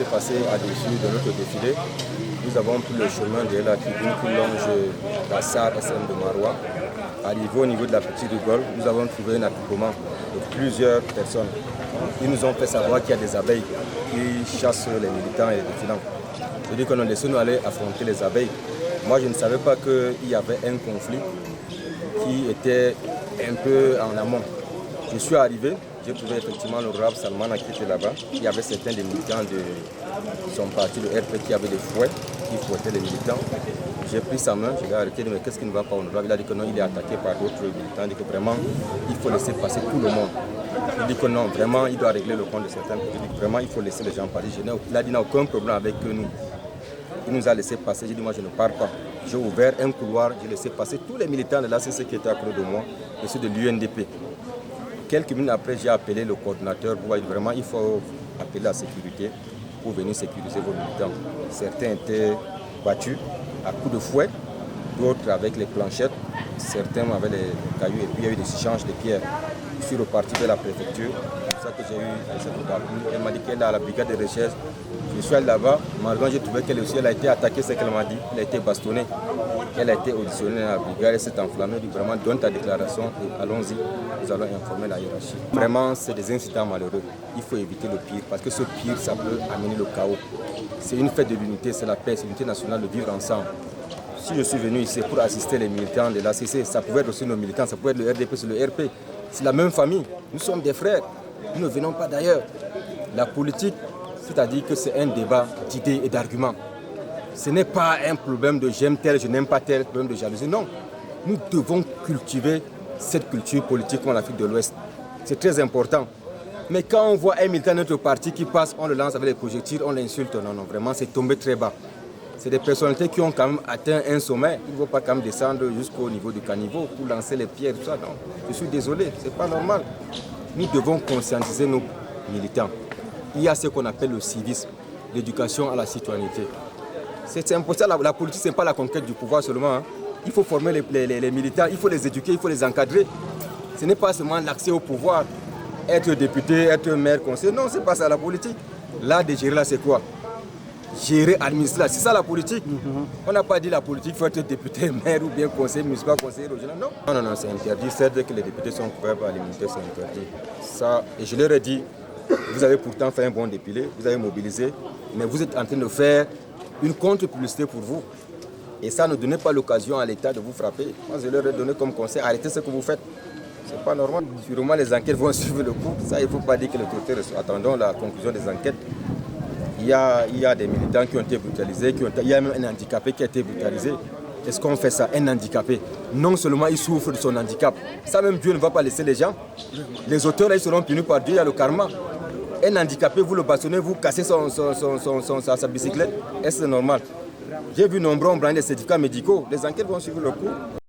s'est passé à-dessus de notre défilé. Nous avons pris le chemin de la tribune qui longe la SAR SM de Maroua. Arrivé au niveau de la petite rigole, nous avons trouvé un attroupement de plusieurs personnes. Ils nous ont fait savoir qu'il y a des abeilles qui chassent les militants et les défilants. Je dis qu'on a laissé nous aller affronter les abeilles. Moi, je ne savais pas qu'il y avait un conflit qui était un peu en amont. Je suis arrivé, j'ai trouvé effectivement le Rab Salman qui était là-bas. Il y avait certains des militants de son parti, le RP, qui avaient des fouets, qui fouettaient les militants. J'ai pris sa main, je l'ai arrêté, mais qu'est-ce qui ne va pas au Rab? Il a dit que non, il est attaqué par d'autres militants. Il dit que vraiment, il faut laisser passer tout le monde. Il dit que non, vraiment, il doit régler le compte de certains. Il dit que vraiment, il faut laisser les gens parler. Il a dit qu'il n'a aucun problème avec nous. Il nous a laissé passer. J'ai dit, moi, je ne pars pas. J'ai ouvert un couloir, j'ai laissé passer tous les militants de l'ACC qui étaient à côté de moi, et ceux de l'UNDP. Quelques minutes après, j'ai appelé le coordinateur pour dire vraiment, il faut appeler la sécurité pour venir sécuriser vos militants. Certains étaient battus à coups de fouet, d'autres avec les planchettes, certains avec les cailloux, et puis il y a eu des échanges de pierres. Je suis reparti vers la préfecture, c'est pour ça que j'ai eu cette occasion. Elle m'a dit qu'elle est à la brigade de recherche. Je suis allé là-bas, malheureusement j'ai trouvé qu'elle aussi elle a été attaquée, c'est ce qu'elle m'a dit, elle a été bastonnée. Elle a été auditionnée à la brigade, elle s'est enflammée, elle dit vraiment donne ta déclaration et allons-y, nous allons informer la hiérarchie. Vraiment c'est des incidents malheureux, il faut éviter le pire parce que ce pire ça peut amener le chaos. C'est une fête de l'unité, c'est la paix, c'est l'unité nationale de vivre ensemble. Si je suis venu ici pour assister les militants de l'ACC, ça pouvait être aussi nos militants, ça pouvait être le RDP, c'est le RP, c'est la même famille, nous sommes des frères, nous ne venons pas d'ailleurs. La politique, c'est-à-dire que c'est un débat d'idées et d'arguments. Ce n'est pas un problème de j'aime tel, je n'aime pas tel, problème de jalousie. Non, nous devons cultiver cette culture politique en Afrique de l'Ouest. C'est très important. Mais quand on voit un militant de notre parti qui passe, on le lance avec les projectiles, on l'insulte. Non, non, vraiment, c'est tombé très bas. C'est des personnalités qui ont quand même atteint un sommet. Ils ne vont pas quand même descendre jusqu'au niveau du caniveau pour lancer les pierres, tout ça. Non, je suis désolé, ce n'est pas normal. Nous devons conscientiser nos militants. Il y a ce qu'on appelle le civisme, l'éducation à la citoyenneté. C'est important, la politique, ce n'est pas la conquête du pouvoir seulement. Hein. Il faut former les militants, il faut les éduquer, il faut les encadrer. Ce n'est pas seulement l'accès au pouvoir, être député, être maire, conseiller. Non, ce n'est pas ça la politique. Là, de gérer, là, c'est quoi? Gérer, administrer, c'est ça la politique. On n'a pas dit la politique, il faut être député, maire ou bien conseiller municipal, conseiller régional. Non, non, non, c'est interdit. C'est que les députés sont couverts par l'immunité, c'est interdit. Ça, et je leur ai dit, vous avez pourtant fait un bon défilé, vous avez mobilisé, mais vous êtes en train de faire une contre-publicité pour vous. Et ça ne donnait pas l'occasion à l'État de vous frapper. Moi, je leur ai donné comme conseil, arrêtez ce que vous faites. C'est pas normal. Sûrement, les enquêtes vont suivre le cours. Ça, il ne faut pas dire que l'autorité reçoit. Attendons la conclusion des enquêtes. Il y a des militants qui ont été brutalisés, il y a même un handicapé qui a été brutalisé. Est-ce qu'on fait ça? Un handicapé, non seulement il souffre de son handicap, ça même Dieu ne va pas laisser les gens. Les auteurs, là, ils seront punis par Dieu, il y a le karma. Un handicapé, vous le bastonnez, vous cassez sa bicyclette, est-ce normal? J'ai vu nombreux ont brandi des certificats médicaux, les enquêtes vont suivre le cours.